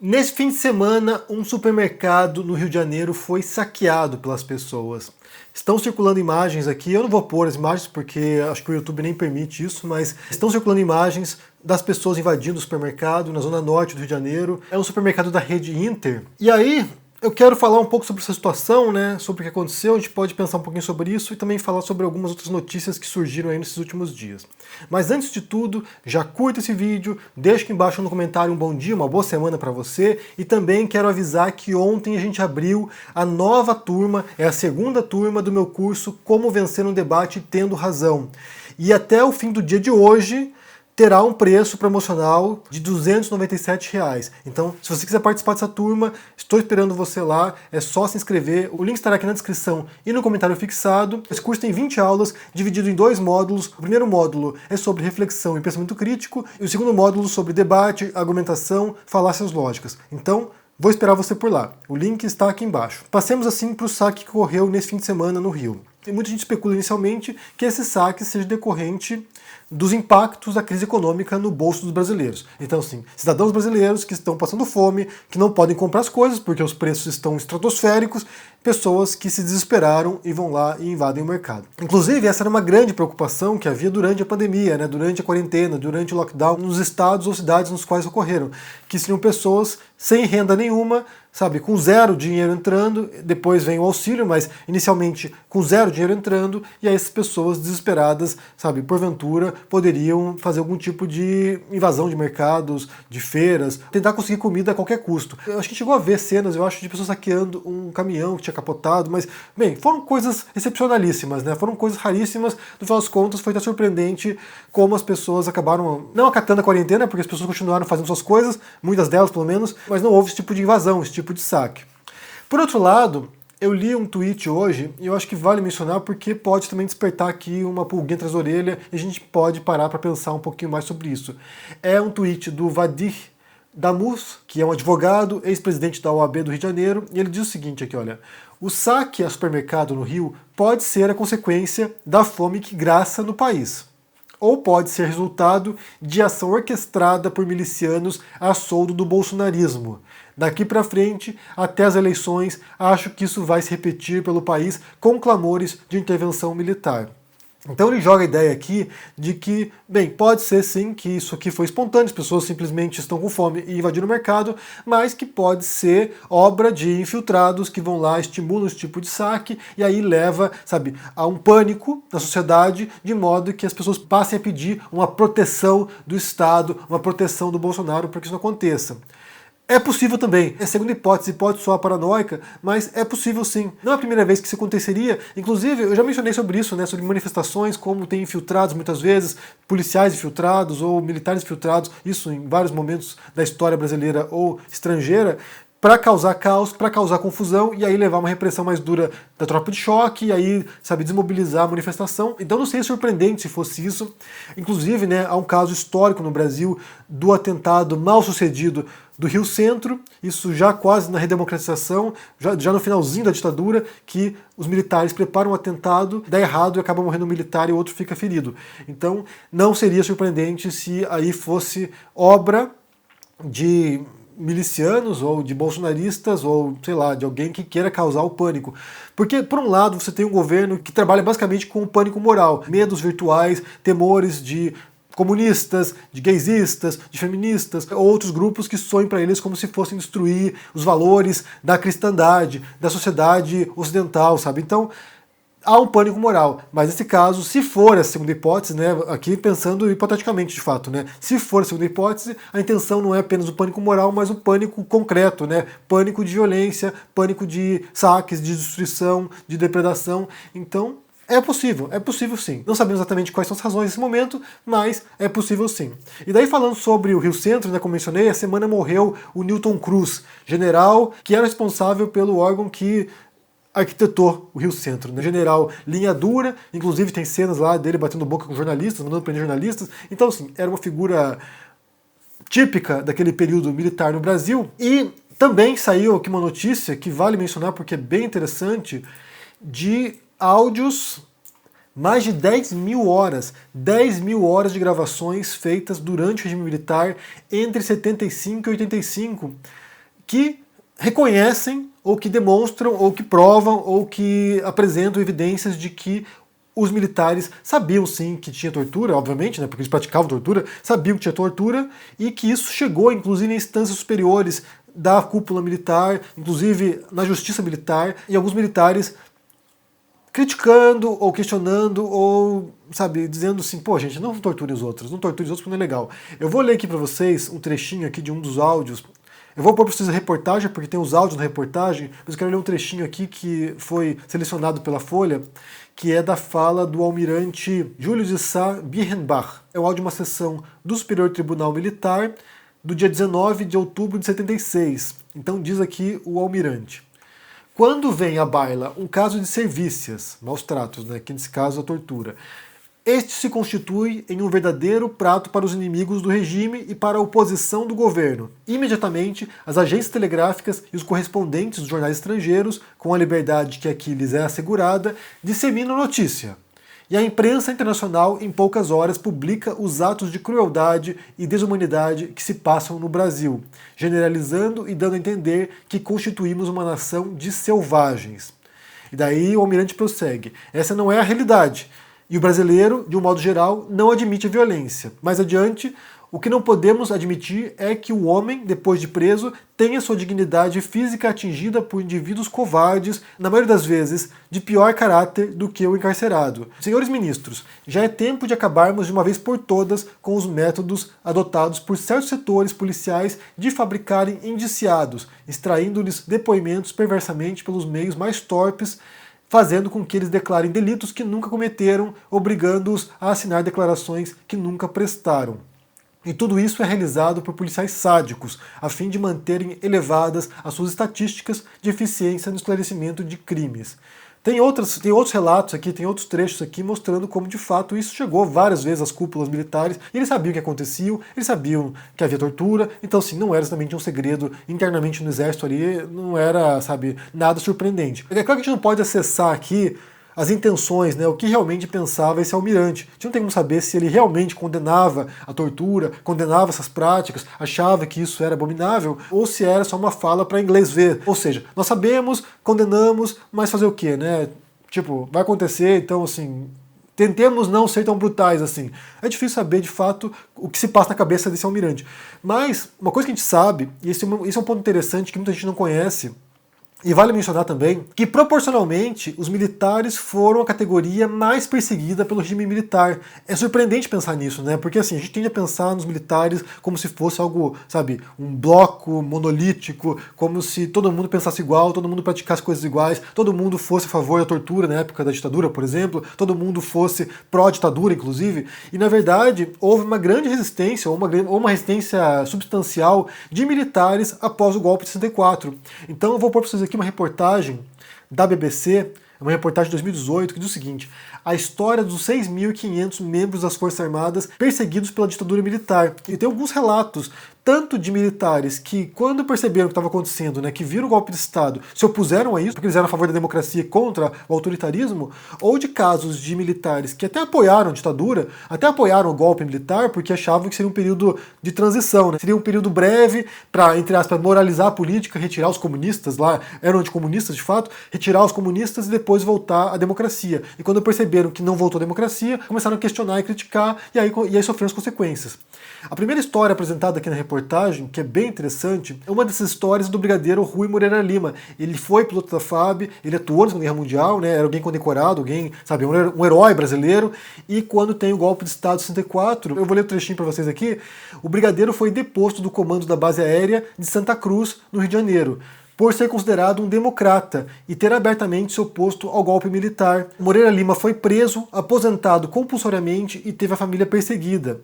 Nesse fim de semana, um supermercado no Rio de Janeiro foi saqueado pelas pessoas. Estão circulando imagens aqui, eu não vou pôr as imagens porque acho que o YouTube nem permite isso, mas estão circulando imagens das pessoas invadindo o supermercado na zona norte do Rio de Janeiro. É um supermercado da rede Inter. E aí, eu quero falar um pouco sobre essa situação, né, sobre o que aconteceu, a gente pode pensar um pouquinho sobre isso e também falar sobre algumas outras notícias que surgiram aí nesses últimos dias. Mas antes de tudo, já curta esse vídeo, deixa aqui embaixo no comentário um bom dia, uma boa semana para você e também quero avisar que ontem a gente abriu a nova turma, é a segunda turma do meu curso Como Vencer um Debate Tendo Razão. E até o fim do dia de hoje, terá um preço promocional de R$ 297. Então, se você quiser participar dessa turma, estou esperando você lá, é só se inscrever. O link estará aqui na descrição e no comentário fixado. Esse curso tem 20 aulas, dividido em 2 módulos. O primeiro módulo é sobre reflexão e pensamento crítico, e o segundo módulo sobre debate, argumentação, falácias lógicas. Então, vou esperar você por lá. O link está aqui embaixo. Passemos assim para o saque que ocorreu nesse fim de semana no Rio. E muita gente especula inicialmente que esse saque seja decorrente dos impactos da crise econômica no bolso dos brasileiros. Então, assim, cidadãos brasileiros que estão passando fome, que não podem comprar as coisas porque os preços estão estratosféricos, pessoas que se desesperaram e vão lá e invadem o mercado. Inclusive, essa era uma grande preocupação que havia durante a pandemia, né, durante a quarentena, durante o lockdown, nos estados ou cidades nos quais ocorreram, que seriam pessoas sem renda nenhuma, sabe, com zero dinheiro entrando, depois vem o auxílio, mas inicialmente com zero dinheiro entrando, e aí essas pessoas desesperadas, sabe, porventura, poderiam fazer algum tipo de invasão de mercados, de feiras, tentar conseguir comida a qualquer custo. Eu acho que chegou a ver cenas, eu acho, de pessoas saqueando um caminhão que tinha capotado, mas, bem, foram coisas excepcionalíssimas, né, foram coisas raríssimas, no final das contas foi até surpreendente como as pessoas acabaram não acatando a quarentena, porque as pessoas continuaram fazendo suas coisas, muitas delas pelo menos, mas não houve esse tipo de invasão, esse tipo de saque. Por outro lado, eu li um tweet hoje, e eu acho que vale mencionar porque pode também despertar aqui uma pulguinha atrás da orelha, e a gente pode parar para pensar um pouquinho mais sobre isso. É um tweet do Vadir Damus, que é um advogado, ex-presidente da OAB do Rio de Janeiro, e ele diz o seguinte aqui, olha: o saque a supermercado no Rio pode ser a consequência da fome que graça no país, ou pode ser resultado de ação orquestrada por milicianos a soldo do bolsonarismo. Daqui para frente, até as eleições, acho que isso vai se repetir pelo país com clamores de intervenção militar. Então ele joga a ideia aqui de que, bem, pode ser sim que isso aqui foi espontâneo, as pessoas simplesmente estão com fome e invadiram o mercado, mas que pode ser obra de infiltrados que vão lá, estimulam esse tipo de saque e aí leva, sabe, a um pânico na sociedade, de modo que as pessoas passem a pedir uma proteção do Estado, uma proteção do Bolsonaro para que isso não aconteça. É possível também, é a segunda hipótese, pode soar paranoica, mas é possível sim. Não é a primeira vez que isso aconteceria, inclusive eu já mencionei sobre isso, né, sobre manifestações, como tem infiltrados muitas vezes, policiais infiltrados ou militares infiltrados, isso em vários momentos da história brasileira ou estrangeira, para causar caos, para causar confusão e aí levar uma repressão mais dura da tropa de choque e aí, sabe, desmobilizar a manifestação. Então não seria surpreendente se fosse isso. Inclusive, né, há um caso histórico no Brasil do atentado mal sucedido do Rio Centro, isso já quase na redemocratização, já no finalzinho da ditadura, que os militares preparam um atentado, dá errado e acaba morrendo um militar e o outro fica ferido. Então não seria surpreendente se aí fosse obra de milicianos ou de bolsonaristas ou, sei lá, de alguém que queira causar o pânico. Porque, por um lado, você tem um governo que trabalha basicamente com o pânico moral, medos virtuais, temores de comunistas, de gaysistas, de feministas, outros grupos que sonham para eles como se fossem destruir os valores da cristandade, da sociedade ocidental, sabe? Então, há um pânico moral, mas nesse caso, se for a segunda hipótese, né, aqui pensando hipoteticamente de fato, né, se for a segunda hipótese, a intenção não é apenas o pânico moral, mas o pânico concreto, né, pânico de violência, pânico de saques, de destruição, de depredação. Então, é possível sim. Não sabemos exatamente quais são as razões nesse momento, mas é possível sim. E daí falando sobre o Rio Centro, né, como mencionei, a semana morreu o Newton Cruz, general que era responsável pelo órgão que arquitetou o Rio Centro, né? General linha dura, inclusive tem cenas lá dele batendo boca com jornalistas, mandando prender jornalistas. Então, assim, era uma figura típica daquele período militar no Brasil. E também saiu aqui uma notícia que vale mencionar porque é bem interessante, de áudios, mais de 10 mil horas de gravações feitas durante o regime militar entre 75 e 85, que reconhecem, ou que demonstram, ou que provam, ou que apresentam evidências de que os militares sabiam sim que tinha tortura, obviamente, né, porque eles praticavam tortura, sabiam que tinha tortura, e que isso chegou inclusive em instâncias superiores da cúpula militar, inclusive na justiça militar, e alguns militares criticando ou questionando ou, sabe, dizendo assim, pô, gente, não torture os outros, não torture os outros porque não é legal. Eu vou ler aqui para vocês um trechinho aqui de um dos áudios. Eu vou pôr para vocês a reportagem, porque tem os áudios na reportagem, mas eu quero ler um trechinho aqui que foi selecionado pela Folha, que é da fala do almirante Júlio de Sá-Birrenbach. É o áudio de uma sessão do Superior Tribunal Militar do dia 19 de outubro de 76. Então diz aqui o almirante. Quando vem à baila um caso de servícias, maus tratos, né, que nesse caso a tortura, este se constitui em um verdadeiro prato para os inimigos do regime e para a oposição do governo. Imediatamente, as agências telegráficas e os correspondentes dos jornais estrangeiros, com a liberdade que aqui lhes é assegurada, disseminam notícia. E a imprensa internacional, em poucas horas, publica os atos de crueldade e desumanidade que se passam no Brasil, generalizando e dando a entender que constituímos uma nação de selvagens. E daí o almirante prossegue. Essa não é a realidade. E o brasileiro, de um modo geral, não admite a violência. Mais adiante, o que não podemos admitir é que o homem, depois de preso, tenha sua dignidade física atingida por indivíduos covardes, na maioria das vezes, de pior caráter do que o encarcerado. Senhores ministros, já é tempo de acabarmos de uma vez por todas com os métodos adotados por certos setores policiais de fabricarem indiciados, extraindo-lhes depoimentos perversamente pelos meios mais torpes, fazendo com que eles declarem delitos que nunca cometeram, obrigando-os a assinar declarações que nunca prestaram. E tudo isso é realizado por policiais sádicos, a fim de manterem elevadas as suas estatísticas de eficiência no esclarecimento de crimes. Tem outros relatos aqui, tem outros trechos aqui mostrando como de fato isso chegou várias vezes às cúpulas militares, e eles sabiam o que acontecia, eles sabiam que havia tortura, então assim, não era exatamente um segredo internamente no exército ali, não era, sabe, nada surpreendente. É claro que a gente não pode acessar aqui as intenções, né, o que realmente pensava esse almirante. A gente não tem como saber se ele realmente condenava a tortura, condenava essas práticas, achava que isso era abominável, ou se era só uma fala para inglês ver. Ou seja, nós sabemos, condenamos, mas fazer o quê, né? Tipo, vai acontecer, então assim, tentemos não ser tão brutais assim. É difícil saber de fato o que se passa na cabeça desse almirante. Mas uma coisa que a gente sabe, e esse é um ponto interessante que muita gente não conhece, e vale mencionar também que, proporcionalmente, os militares foram a categoria mais perseguida pelo regime militar. É surpreendente pensar nisso, né? Porque assim, a gente tende a pensar nos militares como se fosse algo, sabe, um bloco monolítico, como se todo mundo pensasse igual, todo mundo praticasse coisas iguais, todo mundo fosse a favor da tortura na época da ditadura, por exemplo, todo mundo fosse pró-ditadura, inclusive. E, na verdade, houve uma grande resistência, ou uma resistência substancial de militares após o golpe de 64. Então, eu vou pôr para vocês aqui uma reportagem da BBC, uma reportagem de 2018, que diz o seguinte: a história dos 6.500 membros das Forças Armadas perseguidos pela ditadura militar. E tem alguns relatos, tanto de militares que, quando perceberam o que estava acontecendo, né, que viram o golpe de Estado, se opuseram a isso, porque eles eram a favor da democracia e contra o autoritarismo, ou de casos de militares que até apoiaram a ditadura, até apoiaram o golpe militar, porque achavam que seria um período de transição, né? Seria um período breve para, entre aspas, moralizar a política, retirar os comunistas lá, eram anticomunistas de fato, retirar os comunistas e depois voltar à democracia. E quando perceberam que não voltou à democracia, começaram a questionar e criticar, e aí sofreram as consequências. A primeira história apresentada aqui na reportagem, que é bem interessante, é uma dessas histórias do brigadeiro Rui Moreira Lima. Ele foi piloto da FAB, ele atuou na Segunda Guerra Mundial, né, era alguém condecorado, alguém, sabe, um herói brasileiro, e quando tem o golpe de Estado de 64, eu vou ler um trechinho para vocês aqui, o brigadeiro foi deposto do comando da base aérea de Santa Cruz, no Rio de Janeiro, por ser considerado um democrata e ter abertamente se oposto ao golpe militar. Moreira Lima foi preso, aposentado compulsoriamente e teve a família perseguida.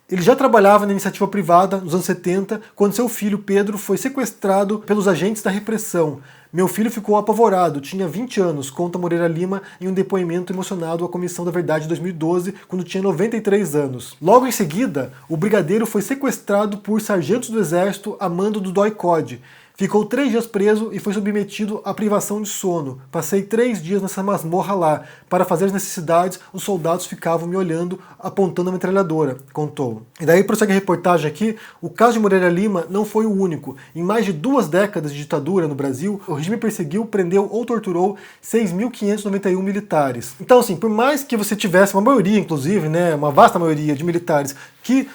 Ele já trabalhava na iniciativa privada nos anos 70, quando seu filho Pedro foi sequestrado pelos agentes da repressão. Meu filho ficou apavorado, tinha 20 anos, conta Moreira Lima em um depoimento emocionado à Comissão da Verdade de 2012, quando tinha 93 anos. Logo em seguida, o brigadeiro foi sequestrado por sargentos do Exército a mando do DOI-CODE. Ficou 3 dias preso e foi submetido à privação de sono. Passei 3 dias nessa masmorra lá. Para fazer as necessidades, os soldados ficavam me olhando, apontando a metralhadora, contou. E daí prossegue a reportagem aqui, o caso de Moreira Lima não foi o único. Em mais de 2 décadas de ditadura no Brasil, o regime perseguiu, prendeu ou torturou 6.591 militares. Então, assim, por mais que você tivesse uma maioria, inclusive, né, uma vasta maioria de militares que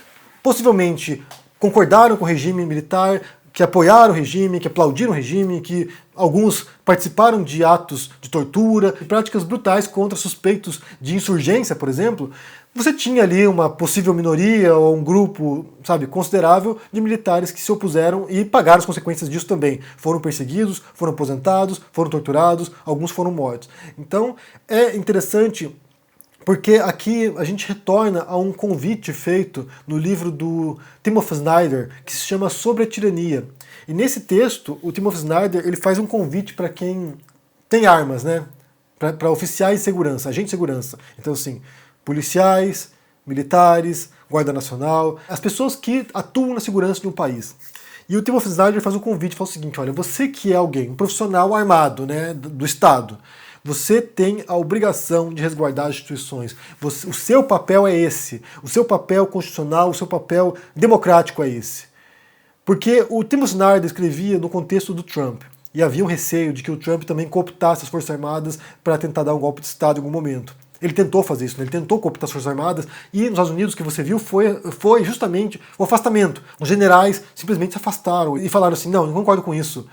possivelmente concordaram com o regime militar, que apoiaram o regime, que aplaudiram o regime, que alguns participaram de atos de tortura e práticas brutais contra suspeitos de insurgência, por exemplo, você tinha ali uma possível minoria ou um grupo, sabe, considerável de militares que se opuseram e pagaram as consequências disso também. Foram perseguidos, foram aposentados, foram torturados, alguns foram mortos. Então é interessante porque aqui a gente retorna a um convite feito no livro do Timothy Snyder, que se chama Sobre a Tirania. E nesse texto, o Timothy Snyder ele faz um convite para quem tem armas, né? Para oficiais de segurança, agentes de segurança. Então, assim, policiais, militares, Guarda Nacional, as pessoas que atuam na segurança de um país. E o Timothy Snyder faz um convite, fala o seguinte, olha, você que é alguém, um profissional armado, né, do Estado, você tem a obrigação de resguardar as instituições. O seu papel é esse. O seu papel constitucional, o seu papel democrático é esse. Porque o Timothy Snyder escrevia no contexto do Trump. E havia um receio de que o Trump também cooptasse as Forças Armadas para tentar dar um golpe de Estado em algum momento. Ele tentou fazer isso, né? Ele tentou cooptar as Forças Armadas e nos Estados Unidos o que você viu foi justamente o afastamento. Os generais simplesmente se afastaram e falaram assim, não concordo com isso.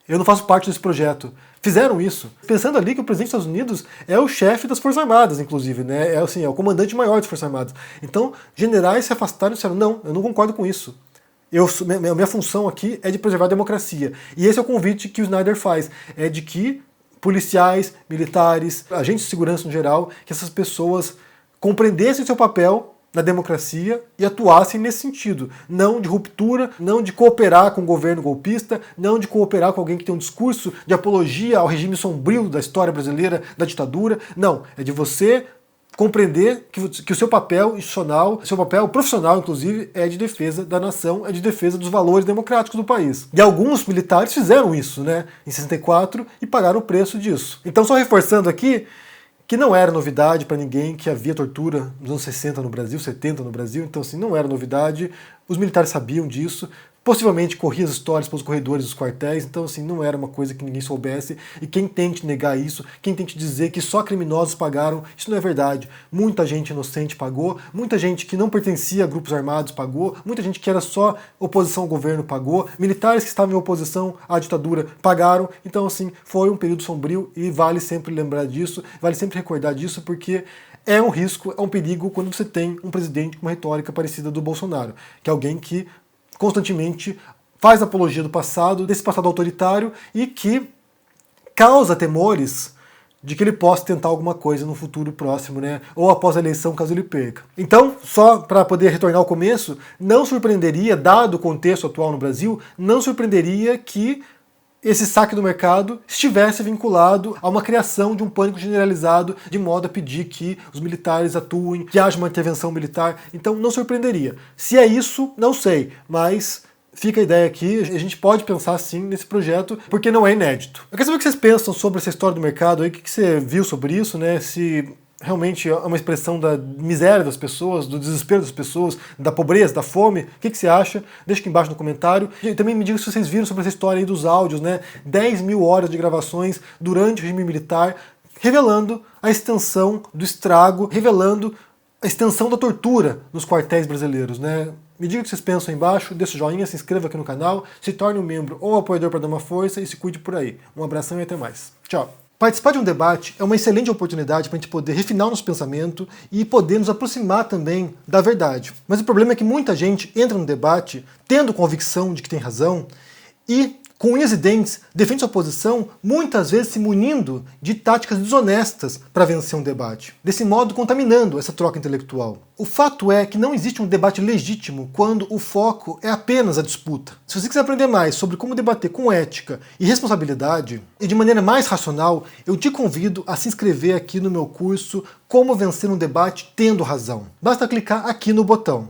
Eu não faço parte desse projeto. Fizeram isso. Pensando ali que o presidente dos Estados Unidos é o chefe das Forças Armadas, inclusive, né? É o comandante maior das Forças Armadas. Então, generais se afastaram e disseram, não, eu não concordo com isso. Minha função aqui é de preservar a democracia. E esse é o convite que o Snyder faz, é de que policiais, militares, agentes de segurança no geral, que essas pessoas compreendessem o seu papel na democracia e atuassem nesse sentido. Não de ruptura, não de cooperar com o governo golpista, não de cooperar com alguém que tem um discurso de apologia ao regime sombrio da história brasileira, da ditadura. Não, é de você compreender que o seu papel institucional, seu papel profissional, inclusive, é de defesa da nação, é de defesa dos valores democráticos do país. E alguns militares fizeram isso, né, em 64 e pagaram o preço disso. Então, só reforçando aqui, que não era novidade para ninguém que havia tortura nos anos 60 no Brasil, 70 no Brasil, então assim, não era novidade, os militares sabiam disso, possivelmente corriam as histórias pelos corredores dos quartéis, então assim, não era uma coisa que ninguém soubesse, e quem tente negar isso, quem tente dizer que só criminosos pagaram, isso não é verdade. Muita gente inocente pagou, muita gente que não pertencia a grupos armados pagou, muita gente que era só oposição ao governo pagou, militares que estavam em oposição à ditadura pagaram, então assim, foi um período sombrio e vale sempre lembrar disso, vale sempre recordar disso, porque é um risco, é um perigo quando você tem um presidente com uma retórica parecida do Bolsonaro, que é alguém que constantemente faz apologia do passado, desse passado autoritário e que causa temores de que ele possa tentar alguma coisa no futuro próximo, né? Ou após a eleição, caso ele perca. Então, só para poder retornar ao começo, não surpreenderia, dado o contexto atual no Brasil, não surpreenderia que esse saque do mercado estivesse vinculado a uma criação de um pânico generalizado, de modo a pedir que os militares atuem, que haja uma intervenção militar. Então não surpreenderia. Se é isso, não sei, mas fica a ideia aqui, a gente pode pensar sim nesse projeto, porque não é inédito. Eu quero saber o que vocês pensam sobre essa história do mercado aí, o que você viu sobre isso, né? Se realmente é uma expressão da miséria das pessoas, do desespero das pessoas, da pobreza, da fome. O que você acha? Deixa aqui embaixo no comentário. E também me diga se vocês viram sobre essa história aí dos áudios, né? 10 mil horas de gravações durante o regime militar, revelando a extensão do estrago, revelando a extensão da tortura nos quartéis brasileiros, né? Me diga o que vocês pensam aí embaixo, deixa o joinha, se inscreva aqui no canal, se torne um membro ou apoiador para dar uma força e se cuide por aí. Um abração e até mais. Tchau! Participar de um debate é uma excelente oportunidade para a gente poder refinar o nosso pensamento e poder nos aproximar também da verdade. Mas o problema é que muita gente entra no debate tendo convicção de que tem razão e, com unhas e dentes, defende sua posição, muitas vezes se munindo de táticas desonestas para vencer um debate, desse modo contaminando essa troca intelectual. O fato é que não existe um debate legítimo quando o foco é apenas a disputa. Se você quiser aprender mais sobre como debater com ética e responsabilidade, e de maneira mais racional, eu te convido a se inscrever aqui no meu curso Como Vencer um Debate Tendo Razão. Basta clicar aqui no botão.